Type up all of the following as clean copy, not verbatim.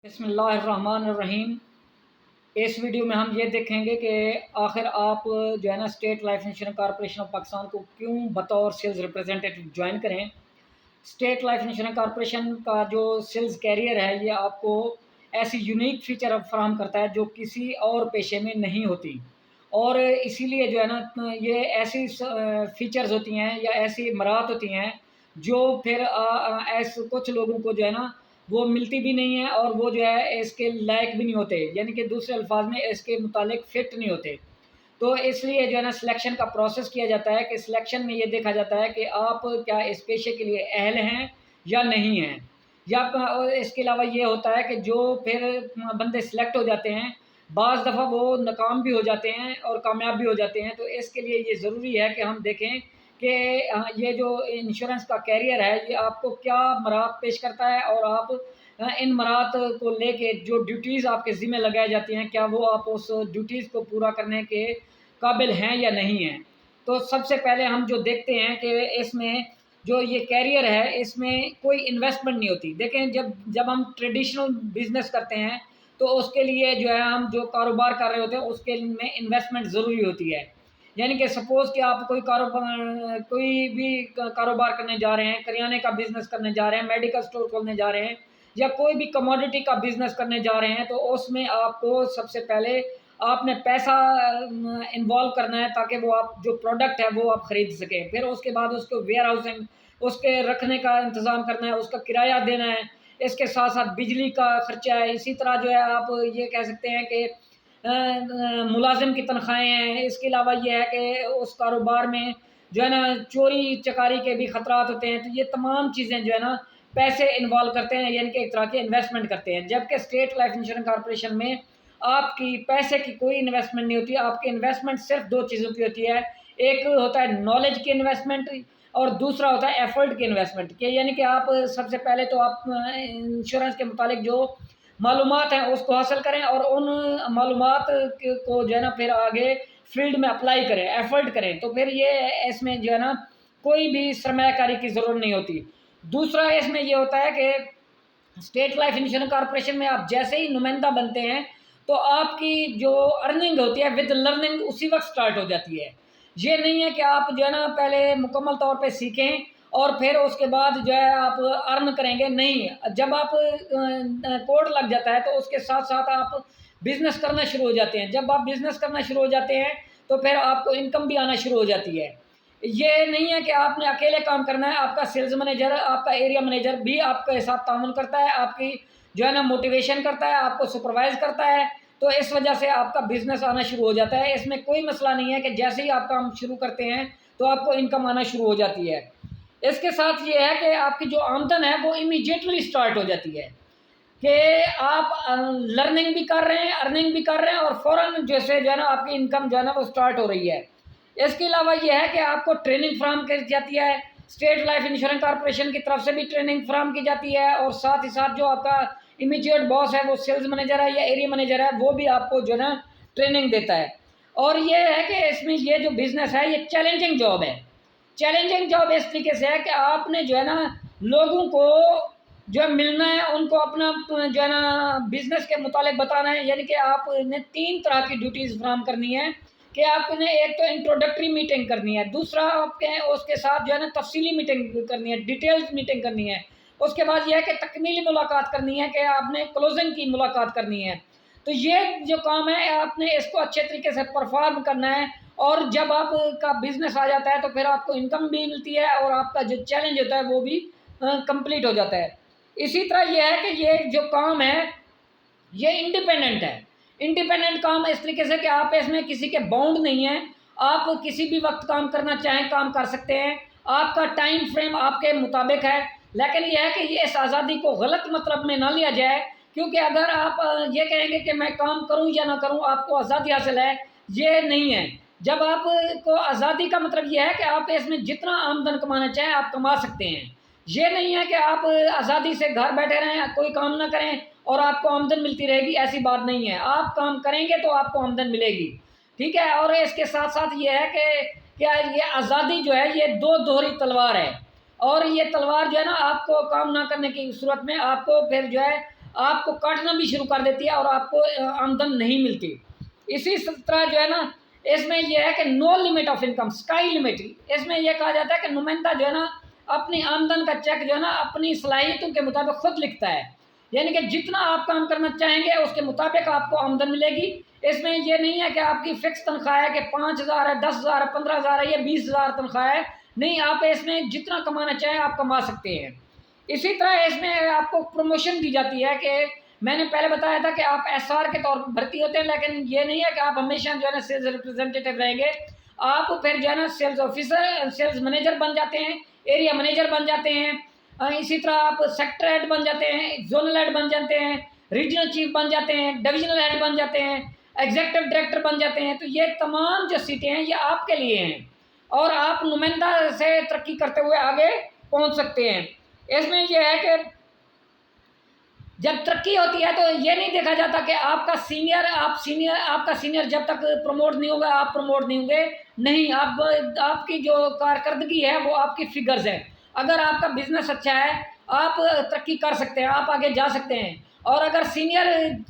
بسم اللہ الرحمن الرحیم۔ اس ویڈیو میں ہم یہ دیکھیں گے کہ آخر آپ جو ہے نا state life insurance corporation of Pakistan کو کیوں بطور سیلز ریپرزینٹیو جوائن کریں۔ اسٹیٹ لائف انشورنس کارپوریشن کا جو سیلز کیریئر ہے یہ آپ کو ایسی یونیک فیچر فراہم کرتا ہے جو کسی اور پیشے میں نہیں ہوتی، اور اسی لیے جو ہے نا یہ ایسی فیچرز ہوتی ہیں یا ایسی مہارت ہوتی ہیں جو پھر ایسے کچھ لوگوں کو جو ہے نا وہ ملتی بھی نہیں ہے، اور وہ جو ہے اس کے لائق بھی نہیں ہوتے، یعنی کہ دوسرے الفاظ میں اس کے متعلق فٹ نہیں ہوتے۔ تو اس لیے جو ہے نا سلیکشن کا پروسیس کیا جاتا ہے کہ سلیکشن میں یہ دیکھا جاتا ہے کہ آپ کیا اس پیشے کے لیے اہل ہیں یا نہیں ہیں، یا اس کے علاوہ یہ ہوتا ہے کہ جو پھر بندے سلیکٹ ہو جاتے ہیں بعض دفعہ وہ ناکام بھی ہو جاتے ہیں اور کامیاب بھی ہو جاتے ہیں۔ تو اس کے لیے یہ ضروری ہے کہ ہم دیکھیں کہ یہ جو انشورنس کا کیریئر ہے یہ آپ کو کیا مہارت پیش کرتا ہے، اور آپ ان مہارت کو لے کے جو ڈیوٹیز آپ کے ذمہ لگائی جاتی ہیں کیا وہ آپ اس ڈیوٹیز کو پورا کرنے کے قابل ہیں یا نہیں ہیں۔ تو سب سے پہلے ہم جو دیکھتے ہیں کہ اس میں جو یہ کیریئر ہے اس میں کوئی انویسٹمنٹ نہیں ہوتی۔ دیکھیں جب ہم ٹریڈیشنل بزنس کرتے ہیں تو اس کے لیے جو ہے ہم جو کاروبار کر رہے ہوتے ہیں اس کے میں انویسٹمنٹ ضروری ہوتی ہے، یعنی کہ سپوز کہ آپ کوئی بھی کاروبار کرنے جا رہے ہیں، کریانے کا بزنس کرنے جا رہے ہیں، میڈیکل سٹور کھولنے جا رہے ہیں، یا کوئی بھی کموڈٹی کا بزنس کرنے جا رہے ہیں، تو اس میں آپ کو سب سے پہلے آپ نے پیسہ انوالو کرنا ہے تاکہ وہ آپ جو پروڈکٹ ہے وہ آپ خرید سکیں۔ پھر اس کے بعد اس کو ویئر ہاؤسنگ، اس کے رکھنے کا انتظام کرنا ہے، اس کا کرایہ دینا ہے، اس کے ساتھ ساتھ بجلی کا خرچہ ہے، اسی طرح جو ہے آپ یہ کہہ سکتے ہیں کہ ملازم کی تنخواہیں ہیں۔ اس کے علاوہ یہ ہے کہ اس کاروبار میں جو ہے نا چوری چکاری کے بھی خطرات ہوتے ہیں، تو یہ تمام چیزیں جو ہے نا پیسے انوالو کرتے ہیں، یعنی کہ ایک طرح کے انویسٹمنٹ کرتے ہیں۔ جبکہ اسٹیٹ لائف انشورنس کارپوریشن میں آپ کی پیسے کی کوئی انویسٹمنٹ نہیں ہوتی، آپ کی انویسٹمنٹ صرف دو چیزوں کی ہوتی ہے، ایک ہوتا ہے نالج کی انویسٹمنٹ اور دوسرا ہوتا ہے ایفرٹ کی انویسٹمنٹ، کہ یعنی کہ آپ سب سے پہلے تو آپ انشورنس کے متعلق جو معلومات ہیں اس کو حاصل کریں، اور ان معلومات کو جو ہے نا پھر آگے فیلڈ میں اپلائی کریں، ایفرٹ کریں، تو پھر یہ اس میں جو ہے نا کوئی بھی سرمایہ کاری کی ضرورت نہیں ہوتی۔ دوسرا اس میں یہ ہوتا ہے کہ اسٹیٹ لائف انشورنس کارپوریشن میں آپ جیسے ہی نمائندہ بنتے ہیں تو آپ کی جو ارننگ ہوتی ہے ود لرننگ اسی وقت سٹارٹ ہو جاتی ہے۔ یہ نہیں ہے کہ آپ جو ہے نا پہلے مکمل طور پہ سیکھیں اور پھر اس کے بعد جو ہے آپ ارن کریں گے، نہیں، جب آپ کوڈ لگ جاتا ہے تو اس کے ساتھ ساتھ آپ بزنس کرنا شروع ہو جاتے ہیں۔ جب آپ بزنس کرنا شروع ہو جاتے ہیں تو پھر آپ کو انکم بھی آنا شروع ہو جاتی ہے۔ یہ نہیں ہے کہ آپ نے اکیلے کام کرنا ہے، آپ کا سیلز مینیجر، آپ کا ایریا مینیجر بھی آپ کے ساتھ تعاون کرتا ہے، آپ کی جو ہے نا موٹیویشن کرتا ہے، آپ کو سپروائز کرتا ہے، تو اس وجہ سے آپ کا بزنس آنا شروع ہو جاتا ہے۔ اس میں کوئی مسئلہ نہیں ہے کہ جیسے ہی آپ کام شروع کرتے ہیں تو آپ کو انکم آنا شروع ہو جاتی ہے۔ اس کے ساتھ یہ ہے کہ آپ کی جو آمدن ہے وہ امیجیٹلی سٹارٹ ہو جاتی ہے، کہ آپ لرننگ بھی کر رہے ہیں، ارننگ بھی کر رہے ہیں، اور فوراً جیسے جو ہے نا آپ کی انکم جو ہے نا وہ سٹارٹ ہو رہی ہے۔ اس کے علاوہ یہ ہے کہ آپ کو ٹریننگ فراہم کی جاتی ہے، اسٹیٹ لائف انشورنس کارپوریشن کی طرف سے بھی ٹریننگ فراہم کی جاتی ہے، اور ساتھ ہی ساتھ جو آپ کا امیجیٹ باس ہے وہ سیلز مینیجر ہے یا ایریا مینیجر ہے وہ بھی آپ کو جو ہے نا ٹریننگ دیتا ہے۔ اور یہ ہے کہ اس میں یہ جو بزنس ہے یہ چیلنجنگ جاب ہے۔ چیلنجنگ جاب اس طریقے سے ہے کہ آپ نے جو ہے نا لوگوں کو جو ہے ملنا ہے، ان کو اپنا جو ہے نا بزنس کے متعلق بتانا ہے، یعنی کہ آپ نے 3 طرح کی ڈیوٹیز فراہم کرنی ہے، کہ آپ نے ایک تو انٹروڈکٹری میٹنگ کرنی ہے، دوسرا آپ کے اس کے ساتھ جو ہے نا تفصیلی میٹنگ کرنی ہے، ڈیٹیلز میٹنگ کرنی ہے، اس کے بعد یہ ہے کہ تکمیلی ملاقات کرنی ہے، کہ آپ نے کلوزنگ کی ملاقات کرنی ہے۔ تو یہ جو کام ہے آپ نے اس کو اچھے طریقے سے پرفارم کرنا ہے، اور جب آپ کا بزنس آ جاتا ہے تو پھر آپ کو انکم بھی ملتی ہے اور آپ کا جو چیلنج ہوتا ہے وہ بھی کمپلیٹ ہو جاتا ہے۔ اسی طرح یہ ہے کہ یہ جو کام ہے یہ انڈیپینڈنٹ ہے۔ انڈیپینڈنٹ کام اس طریقے سے کہ آپ اس میں کسی کے باؤنڈ نہیں ہیں، آپ کسی بھی وقت کام کرنا چاہیں کام کر سکتے ہیں، آپ کا ٹائم فریم آپ کے مطابق ہے، لیکن یہ ہے کہ یہ اس آزادی کو غلط مطلب میں نہ لیا جائے، کیونکہ اگر آپ یہ کہیں گے کہ میں کام کروں یا نہ کروں آپ کو آزادی حاصل ہے، یہ نہیں ہے۔ جب آپ کو آزادی کا مطلب یہ ہے کہ آپ اس میں جتنا آمدن کمانا چاہیں آپ کما سکتے ہیں، یہ نہیں ہے کہ آپ آزادی سے گھر بیٹھے رہیں، کوئی کام نہ کریں اور آپ کو آمدن ملتی رہے گی، ایسی بات نہیں ہے۔ آپ کام کریں گے تو آپ کو آمدن ملے گی، ٹھیک ہے۔ اور اس کے ساتھ ساتھ یہ ہے کہ کیا یہ آزادی جو ہے یہ دو دوہری تلوار ہے، اور یہ تلوار جو ہے نا آپ کو کام نہ کرنے کی صورت میں آپ کو پھر جو ہے آپ کو کاٹنا بھی شروع کر دیتی ہے اور آپ کو آمدن نہیں ملتی۔ اسی طرح جو ہے نا اس میں یہ ہے کہ no limit of income, sky limit, اس میں یہ کہا جاتا ہے کہ نمائندہ جو ہے نا اپنی آمدن کا چیک جو ہے نا اپنی صلاحیتوں کے مطابق خود لکھتا ہے، یعنی کہ جتنا آپ کام کرنا چاہیں گے اس کے مطابق آپ کو آمدن ملے گی۔ اس میں یہ نہیں ہے کہ آپ کی فکس تنخواہ ہے کہ 5,000 ہے، 10,000 ہے، 15,000 ہے یا 20,000 تنخواہ ہے، نہیں، آپ اس میں جتنا کمانا چاہیں آپ کما سکتے ہیں۔ اسی طرح اس میں آپ کو پروموشن دی جاتی ہے کہ میں نے پہلے بتایا تھا کہ آپ ایس آر کے طور پر بھرتی ہوتے ہیں، لیکن یہ نہیں ہے کہ آپ ہمیشہ جو ہے نا سیلز ریپرزینٹیو رہیں گے، آپ پھر جو ہے نا سیلز آفیسر، سیلز مینیجر بن جاتے ہیں، ایریا مینیجر بن جاتے ہیں، اسی طرح آپ سیکٹر ہیڈ بن جاتے ہیں، زونل ہیڈ بن جاتے ہیں، ریجنل چیف بن جاتے ہیں، ڈویژنل ہیڈ بن جاتے ہیں، ایگزیکٹو ڈائریکٹر بن جاتے ہیں۔ تو یہ تمام جو سیٹیں ہیں یہ آپ کے لیے ہیں اور آپ نمائندہ سے ترقی کرتے ہوئے آگے پہنچ سکتے ہیں۔ اس میں یہ ہے کہ جب ترقی ہوتی ہے تو یہ نہیں دیکھا جاتا کہ آپ کا سینئر جب تک پروموٹ نہیں ہوگا آپ پروموٹ نہیں ہوں گے، نہیں، آپ کی جو کارکردگی ہے وہ آپ کی فگرز ہے۔ اگر آپ کا بزنس اچھا ہے آپ ترقی کر سکتے ہیں، آپ آگے جا سکتے ہیں، اور اگر سینئر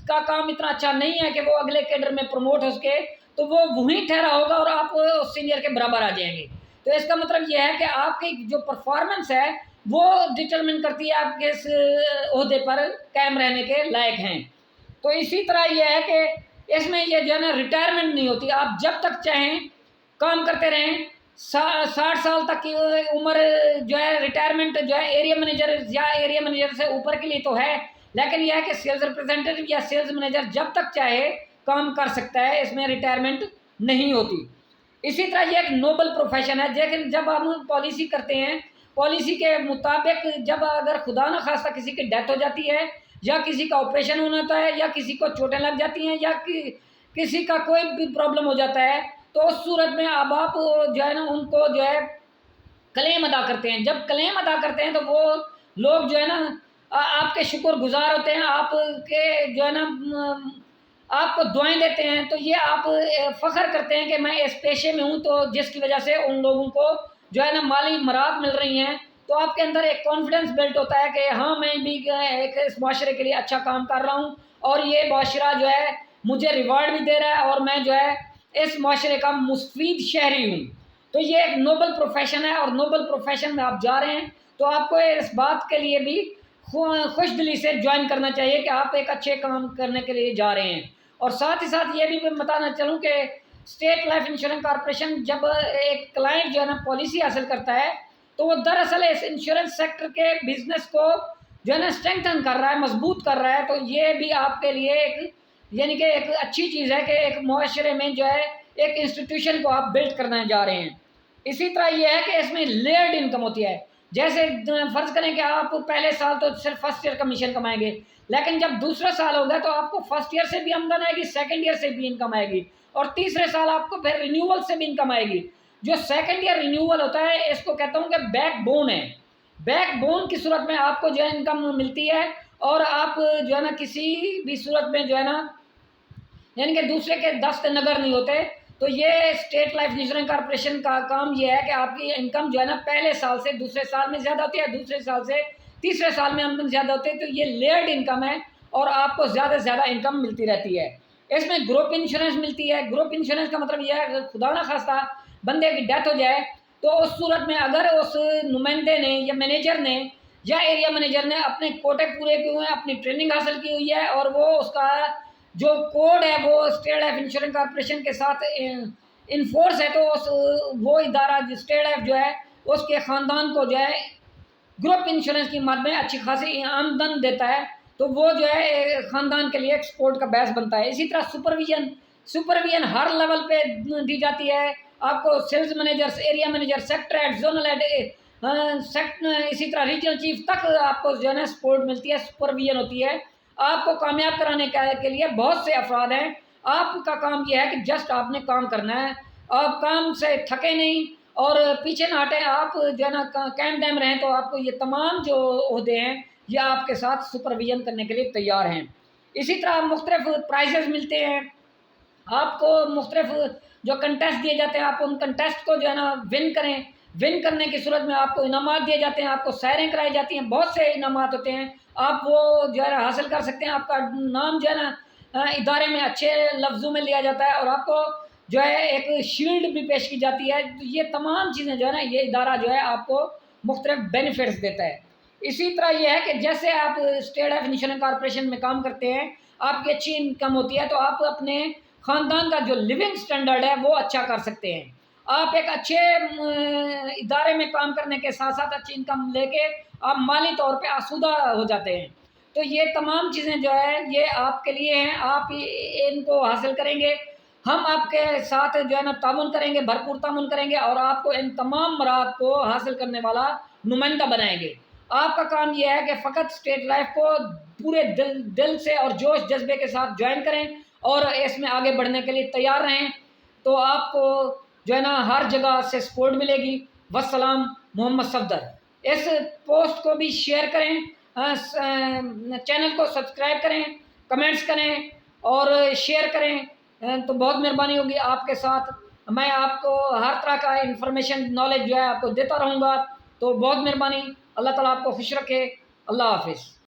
کا کام اتنا اچھا نہیں ہے کہ وہ اگلے کیڈر میں پروموٹ ہو سکے تو وہ وہیں ٹھہرا ہوگا اور آپ سینئر کے برابر آ جائیں گے۔ تو اس کا مطلب یہ ہے کہ آپ کی جو پرفارمنس ہے وہ ڈٹرمن کرتی ہے آپ کس عہدے پر قائم رہنے کے لائق ہیں۔ تو اسی طرح یہ ہے کہ اس میں یہ جو ہے نا ریٹائرمنٹ نہیں ہوتی، آپ جب تک چاہیں کام کرتے رہیں۔ 60 سال تک کی عمر جو ہے ریٹائرمنٹ جو ہے ایریا مینیجر یا ایریا مینیجر سے اوپر کے لیے تو ہے، لیکن یہ ہے کہ سیلز ریپرزینٹیو یا سیلز مینیجر جب تک چاہے کام کر سکتا ہے، اس میں ریٹائرمنٹ نہیں ہوتی۔ اسی طرح یہ ایک نوبل پروفیشن ہے، لیکن جب ہم پالیسی کرتے ہیں، پالیسی کے مطابق جب اگر خدا نہ خواستہ کسی کی ڈیتھ ہو جاتی ہے یا کسی کا آپریشن ہونا ہوتا ہے یا کسی کو چوٹیں لگ جاتی ہیں یا کسی کا کوئی بھی پرابلم ہو جاتا ہے، تو اس صورت میں اب آپ جو ہے نا ان کو جو ہے کلیم ادا کرتے ہیں۔ جب کلیم ادا کرتے ہیں تو وہ لوگ جو ہے نا آپ کے شکر گزار ہوتے ہیں، آپ کے جو ہے نا آپ کو دعائیں دیتے ہیں، تو یہ آپ فخر کرتے ہیں کہ میں اس پیشے میں ہوں، تو جس کی وجہ سے ان لوگوں کو جو ہے نا مالی امراض مل رہی ہیں، تو آپ کے اندر ایک کانفیڈنس بلٹ ہوتا ہے کہ ہاں میں بھی ایک اس معاشرے کے لیے اچھا کام کر رہا ہوں اور یہ معاشرہ جو ہے مجھے ریوارڈ بھی دے رہا ہے اور میں جو ہے اس معاشرے کا مفید شہری ہوں۔ تو یہ ایک نوبل پروفیشن ہے، اور نوبل پروفیشن میں آپ جا رہے ہیں تو آپ کو اس بات کے لیے بھی خوش دلی سے جوائن کرنا چاہیے کہ آپ ایک اچھے کام کرنے کے لیے جا رہے ہیں۔ اور ساتھ ہی ساتھ یہ بھی میں بتانا چاہوں کہ اسٹیٹ لائف انشورنس کارپوریشن جب ایک کلائنٹ جو ہے نا پالیسی حاصل کرتا ہے تو وہ دراصل اس انشورنس سیکٹر کے بزنس کو جو ہے نا اسٹرینگتھن کر رہا ہے، مضبوط کر رہا ہے۔ تو یہ بھی آپ کے لیے ایک یعنی کہ ایک اچھی چیز ہے کہ ایک معاشرے میں جو ہے ایک انسٹیٹیوشن کو آپ بلڈ کرنے جا رہے ہیں۔ اسی طرح یہ ہے کہ اس میں لیئرڈ انکم ہوتی ہے، جیسے فرض کریں کہ آپ پہلے سال تو صرف فرسٹ ایئر کمیشن کمائیں گے، لیکن جب دوسرا سال ہوگا تو آپ کو فرسٹ ایئر سے بھی آمدن آئے گی، سیکنڈ ایئر سے بھی انکم آئے گی، اور تیسرے سال آپ کو پھر رینیول سے بھی انکم آئے گی۔ جو سیکنڈ ایئر رینیول ہوتا ہے اس کو کہتا ہوں کہ بیک بون ہے، بیک بون کی صورت میں آپ کو جو ہے انکم ملتی ہے، اور آپ جو ہے نا کسی بھی صورت میں جو ہے نا یعنی کہ دوسرے کے دست نگر نہیں ہوتے۔ تو یہ اسٹیٹ لائف انشورنس کارپوریشن کا کام یہ ہے کہ آپ کی انکم جو ہے نا پہلے سال سے دوسرے سال میں زیادہ ہوتی ہے، دوسرے سال سے تیسرے سال میں آمدن زیادہ ہوتی ہے۔ تو یہ لیئرڈ انکم ہے اور آپ کو زیادہ سے زیادہ انکم ملتی رہتی ہے۔ اس میں گروپ انشورنس ملتی ہے۔ گروپ انشورنس کا مطلب یہ ہے کہ خدا نہ خواستہ بندے کی ڈیتھ ہو جائے تو اس صورت میں اگر اس نمائندے نے یا مینیجر نے یا ایریا مینیجر نے اپنے کوٹے پورے کیے ہوئے ہیں، اپنی ٹریننگ حاصل کی ہوئی ہے، اور وہ اس کا جو کوڈ ہے وہ اسٹیٹ لائف انشورنس کارپوریشن کے ساتھ انفورس ہے، تو وہ ادارہ اسٹیٹ لائف جو ہے اس کے خاندان کو جو ہے گروپ انشورنس کی مد میں اچھی خاصی آمدن دیتا ہے، تو وہ جو ہے خاندان کے لیے ایک سپورٹ کا باعث بنتا ہے۔ اسی طرح سپرویژن ہر لیول پہ دی جاتی ہے آپ کو، sales manager, area manager, sector head, zonal head, اسی طرح ریجنل چیف تک آپ کو جو ہے نا سپورٹ ملتی ہے، سپرویژن ہوتی ہے۔ آپ کو کامیاب کرانے کے لیے بہت سے افراد ہیں، آپ کا کام یہ ہے کہ جسٹ آپ نے کام کرنا ہے، آپ کام سے تھکے نہیں اور پیچھے نہ ہٹیں، آپ جو ہے نا قائم دائم رہیں، تو آپ کو یہ تمام جو عہدے ہیں یہ آپ کے ساتھ سپرویژن کرنے کے لیے تیار ہیں۔ اسی طرح مختلف پرائزز ملتے ہیں آپ کو، مختلف جو کنٹیسٹ دیے جاتے ہیں، آپ ان کنٹیسٹ کو جو ہے نا ون کریں، ون کرنے کی صورت میں آپ کو انعامات دیے جاتے ہیں، آپ کو سیریں کرائی جاتی ہیں، بہت سے انعامات ہوتے ہیں، آپ وہ جو ہے حاصل کر سکتے ہیں. آپ کا نام جو ہے نا ادارے میں اچھے لفظوں میں لیا جاتا ہے اور آپ کو جو ہے ایک شیلڈ بھی پیش کی جاتی ہے. یہ تمام چیزیں جو ہے نا یہ ادارہ جو ہے آپ کو مختلف بینیفٹس دیتا ہے. اسی طرح یہ ہے کہ جیسے آپ اسٹیٹ لائف انشورنس کارپوریشن میں کام کرتے ہیں، آپ کی اچھی انکم ہوتی ہے تو آپ اپنے خاندان کا جو لیونگ سٹینڈرڈ ہے وہ اچھا کر سکتے ہیں. آپ ایک اچھے ادارے میں کام کرنے کے ساتھ ساتھ اچھی انکم لے کے آپ مالی طور پہ آسودہ ہو جاتے ہیں. تو یہ تمام چیزیں جو ہے یہ آپ کے لیے ہیں، آپ ان کو حاصل کریں گے. ہم آپ کے ساتھ جو ہے نا تعاون کریں گے، بھرپور تعاون کریں گے اور آپ کو ان تمام مراد کو حاصل کرنے والا نمائندہ بنائیں گے. آپ کا کام یہ ہے کہ فقط اسٹیٹ لائف کو پورے دل سے اور جوش جذبے کے ساتھ جوائن کریں اور اس میں آگے بڑھنے کے لیے تیار رہیں، تو آپ کو جو ہے نا ہر جگہ سے سپورٹ ملے گی. والسلام. محمد صفدر. اس پوسٹ کو بھی شیئر کریں، چینل کو سبسکرائب کریں، کمنٹس کریں اور شیئر کریں، تو بہت مہربانی ہوگی آپ کے ساتھ. میں آپ کو ہر طرح کا انفارمیشن نالج جو ہے آپ کو دیتا رہوں گا. تو بہت مہربانی. اللہ تعالیٰ آپ کو خوش رکھے. اللہ حافظ.